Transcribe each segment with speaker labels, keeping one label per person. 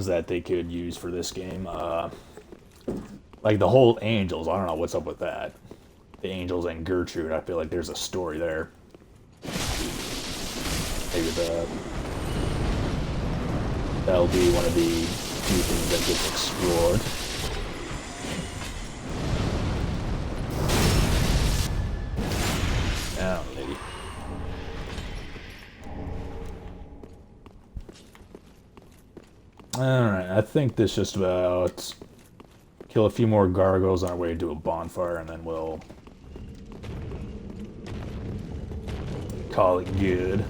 Speaker 1: that they could use for this game. Like the whole Angels, I don't know what's up with that. The Angels and Gertrude, I feel like there's a story there. Maybe that'll be one of the few things that gets explored. Oh, maybe. Alright, I think this just about kill a few more gargoyles on our way to a bonfire, and then we'll call it good.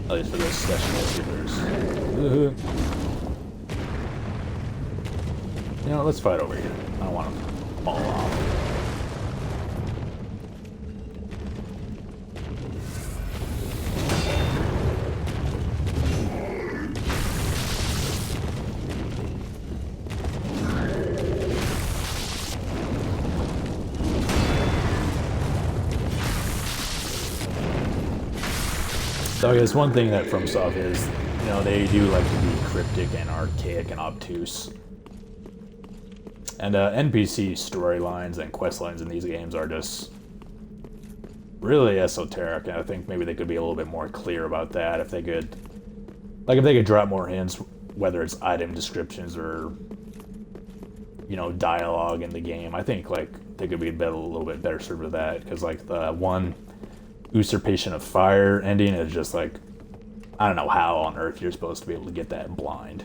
Speaker 1: At least for this session, let's see if there's... You know, let's fight over here. I don't want to fall off. So I guess one thing that FromSoft is, you know, they do like to be cryptic and archaic and obtuse. And NPC storylines and quest lines in these games are just really esoteric, and I think maybe they could be a little bit more clear about that if they could, like, if they could drop more hints, whether it's item descriptions or, you know, dialogue in the game. I think, like, they could be a little bit better served with that, because, like, the one Usurpation of Fire ending is just like, I don't know how on earth you're supposed to be able to get that blind.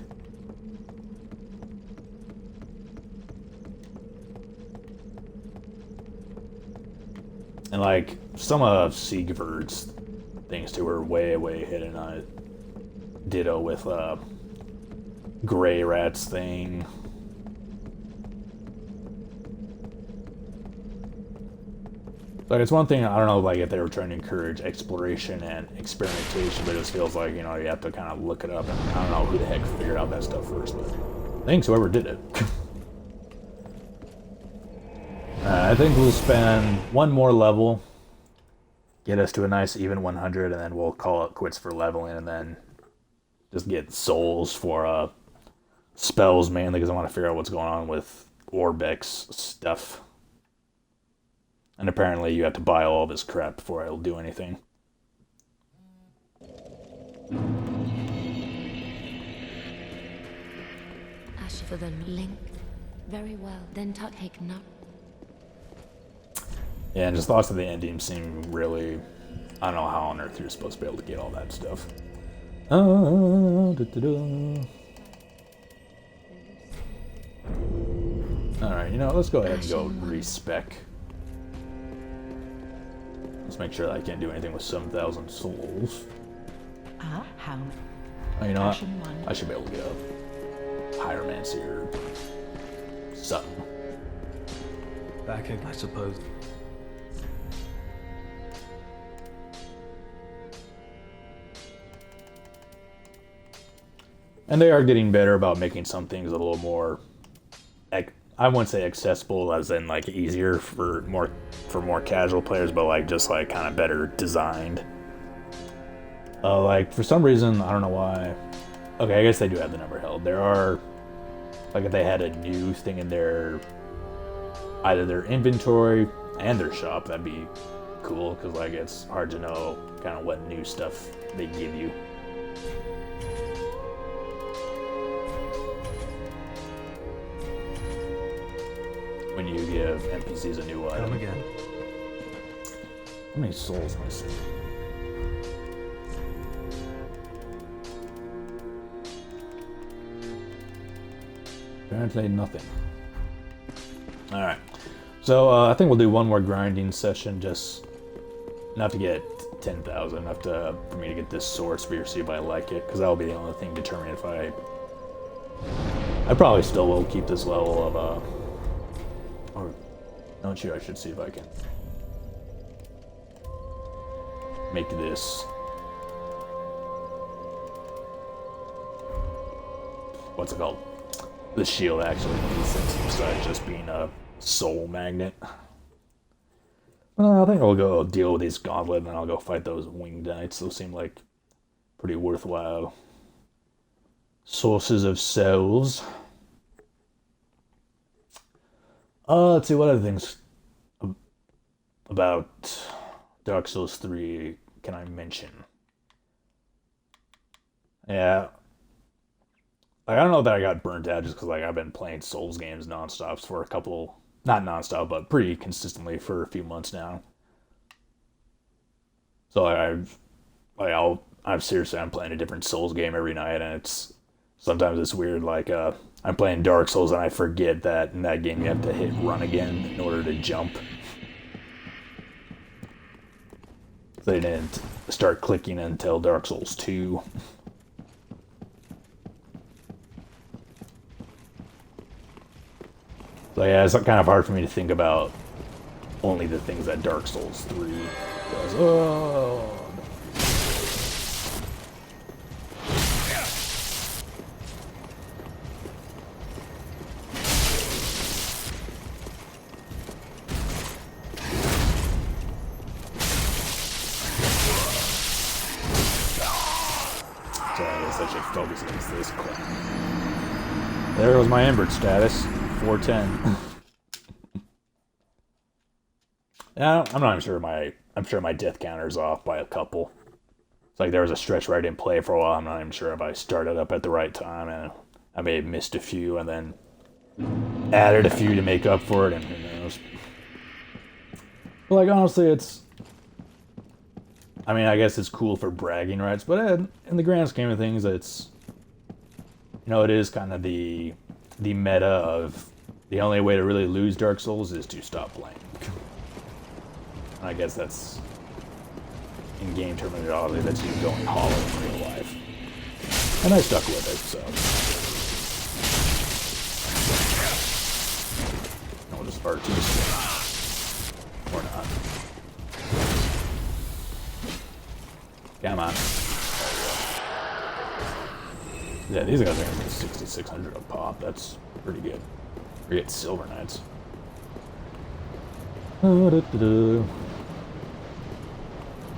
Speaker 1: And like, some of Siegfried's things too were way, way hidden on it. Ditto with Grey Rat's thing. Like, it's one thing, I don't know, like, if they were trying to encourage exploration and experimentation, but it just feels like, you know, you have to kind of look it up, and I don't know who the heck figured out that stuff first, but thanks whoever did it. I think we'll spend one more level, get us to a nice even 100, and then we'll call it quits for leveling, and then just get souls for spells, mainly, because I want to figure out what's going on with Orbeck's stuff. And apparently you have to buy all this crap before I'll do anything.
Speaker 2: Ash for the link. Very well. Then take no.
Speaker 1: Yeah, and just thoughts of the ending seem really... I don't know how on earth you're supposed to be able to get all that stuff. Alright, you know, let's go ahead and go respec. Let's make sure that I can't do anything with 7,000 souls.
Speaker 3: How?
Speaker 1: Oh, you know what? I should be able to get a pyromancy or something.
Speaker 4: Backing, I suppose.
Speaker 1: And they are getting better about making some things a little more, I wouldn't say accessible as in like easier for more casual players, but like just like kind of better designed. Like for some reason, I don't know why. Okay, I guess they do have the number held. There are, like, if they had a new thing in their either their inventory and their shop, that'd be cool, because like it's hard to know kind of what new stuff they give you. When you give NPCs a new item.
Speaker 4: Come again.
Speaker 1: How many souls am I seeing? Apparently nothing. Alright. So I think we'll do one more grinding session, just enough to get 10,000, enough for me to get this sword spear, see if I like it, because that'll be the only thing determining if I probably still will keep this level of or don't you? I should see if I can make this. What's it called? The shield actually makes sense besides just being a soul magnet. I think I'll go deal with these gauntlet and then I'll go fight those winged knights. Those seem like pretty worthwhile. sources of souls. Let's see, what other things about Dark Souls 3 can I mention? Yeah. Like, I don't know that I got burnt out just because like I've been playing Souls games nonstop for a couple, not nonstop, but pretty consistently for a few months now. So I'm playing a different Souls game every night, and sometimes it's weird. Like I'm playing Dark Souls and I forget that in that game you have to hit run again in order to jump. They didn't start clicking until Dark Souls 2. So yeah, it's kind of hard for me to think about only the things that Dark Souls 3 does. Oh. So I guess I should focus against this clan. There goes my Embert status. 410. Yeah, I'm not even sure I'm sure my death counter's off by a couple. It's like there was a stretch where I didn't play for a while. I'm not even sure if I started up at the right time, and I may have missed a few and then added a few to make up for it, and who knows. But like honestly, I guess it's cool for bragging rights, but in the grand scheme of things, it is kind of the meta of the only way to really lose Dark Souls is to stop playing. And I guess that's, in game terminology, that's you going hollow in real life. And I stuck with it, so. I'll just R2 or not. Come on. Yeah, these guys are going to be 6,600 a pop. That's pretty good. We get Silver Knights.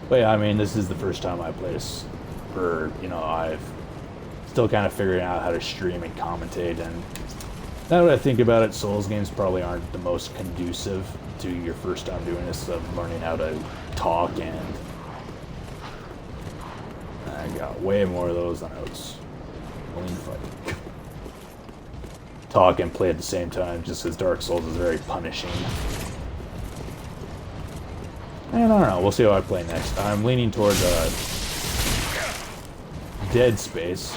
Speaker 1: But yeah, this is the first time I play this, I've still kind of figuring out how to stream and commentate, and now that I think about it, Souls games probably aren't the most conducive to your first time doing this, of learning how to talk, and I got way more of those than I was willing to fight. Talk and play at the same time, just because Dark Souls is very punishing. And I don't know, we'll see how I play next. I'm leaning towards Dead Space.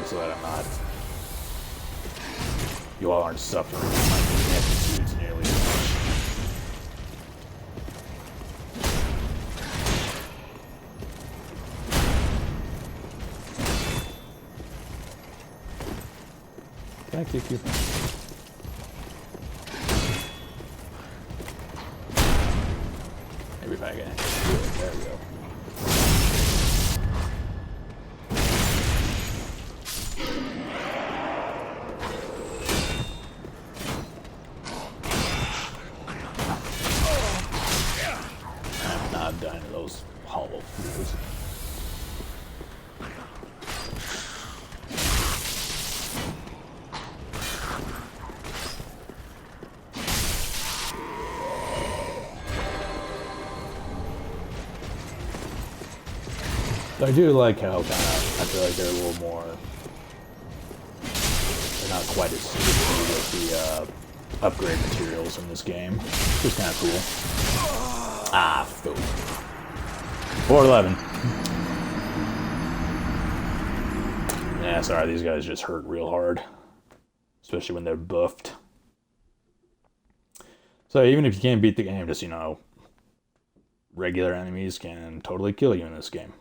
Speaker 1: So that I'm not... You all aren't suffering from my ineptitudes nearly as much. Can I kick you? Maybe if I can. There we go. I'm not dying to those hollow fools. I do like how I feel like they're a little more, they're not quite as sophisticated with the upgrade materials in this game. It's kind of cool. Ah, fool. 411. Yeah, sorry, these guys just hurt real hard. Especially when they're buffed. So even if you can't beat the game, just, regular enemies can totally kill you in this game.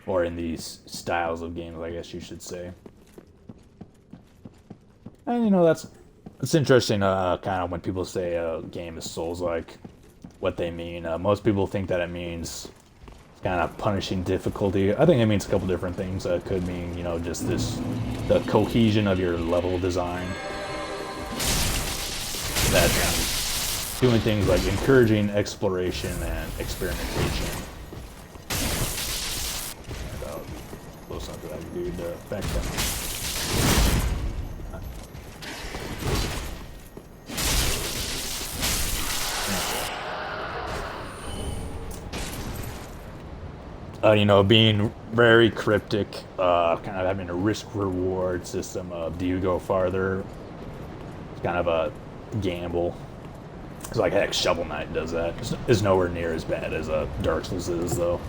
Speaker 1: Or in these styles of games, I guess you should say. And that's interesting, kind of when people say a game is Souls-like, what they mean. Most people think that it means kind of punishing difficulty. I think it means a couple different things. It could mean, just the cohesion of your level design. That doing things like encouraging exploration and experimentation. Close enough to that dude back down. You know, being very cryptic, kind of having a risk-reward system of do you go farther? It's kind of a gamble. It's like, heck, Shovel Knight does that. It's nowhere near as bad as Dark Souls is, though.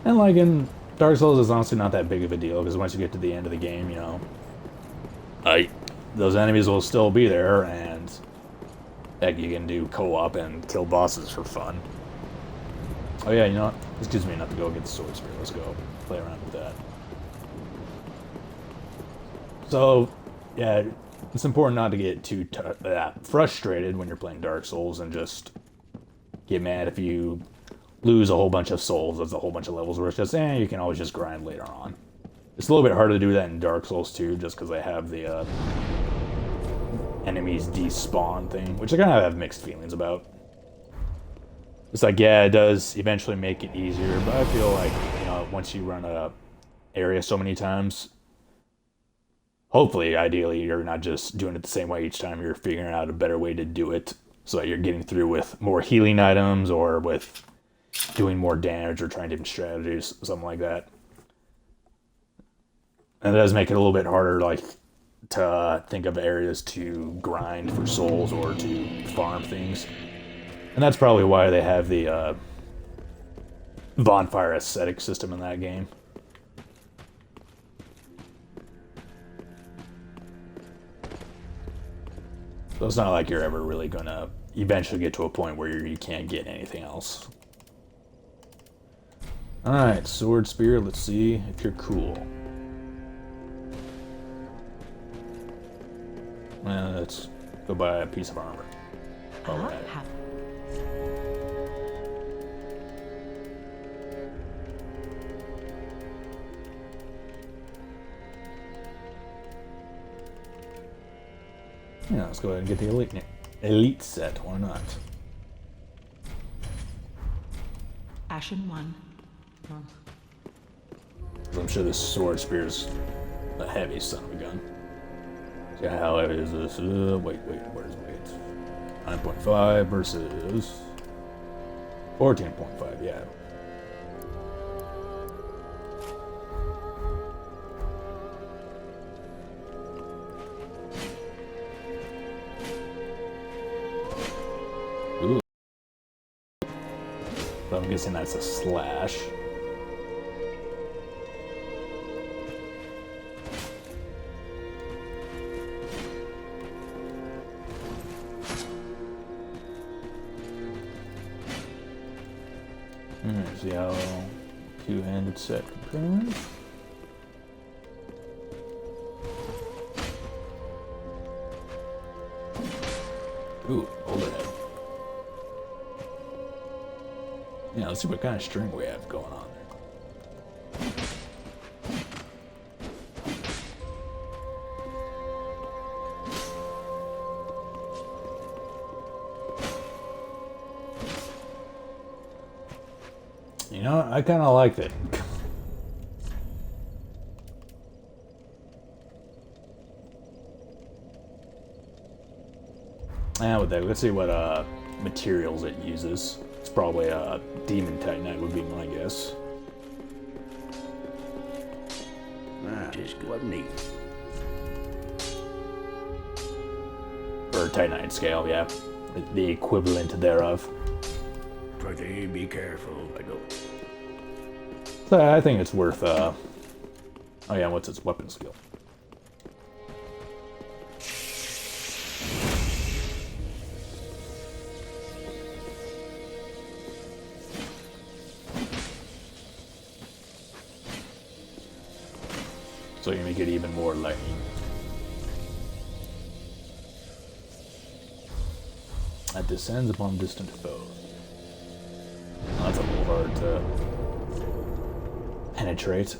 Speaker 1: And like in Dark Souls, it's honestly not that big of a deal, because once you get to the end of the game, you know, those enemies will still be there, and heck, you can do co-op and kill bosses for fun. Oh yeah, you know what? This gives me enough to go get the Sword Spear. Let's go play around with that. So, yeah, it's important not to get too frustrated when you're playing Dark Souls and just get mad if you lose a whole bunch of souls. That's a whole bunch of levels where it's just, you can always just grind later on. It's a little bit harder to do that in Dark Souls 2, just because they have the enemies despawn thing, which I kind of have mixed feelings about. It's like, yeah, it does eventually make it easier, but I feel like, you know, once you run a area so many times, hopefully, ideally, you're not just doing it the same way each time, you're figuring out a better way to do it, so that you're getting through with more healing items, or with doing more damage, or trying different strategies, something like that. And it does make it a little bit harder, like, to think of areas to grind for souls, or to farm things. And that's probably why they have the bonfire aesthetic system in that game. So it's not like you're ever really gonna eventually get to a point where you can't get anything else. Alright, Sword Spear, let's see if you're cool. Let's go buy a piece of armor. Alright. Yeah, let's go ahead and get the elite set. Why not?
Speaker 3: Ashen 1.
Speaker 1: I'm sure this Sword Spear's a heavy son of a gun. See how heavy is this? Wait, where's weight? 9.5 versus 14.5, yeah. Ooh. So I'm guessing that's a slash. See how two-handed set compares. Ooh, overhead. Yeah, let's see what kind of string we have going on there. You know, I kind of like it. And with that, let's see what materials it uses. It's probably a demon titanite would be my guess.
Speaker 5: Just what neat.
Speaker 1: Or titanite scale, yeah. The equivalent thereof.
Speaker 5: Pretty be careful, I go.
Speaker 1: So I think it's worth, oh yeah, what's its weapon skill? So you make it even more lightning. That descends upon distant foes. That's a little hard to penetrate.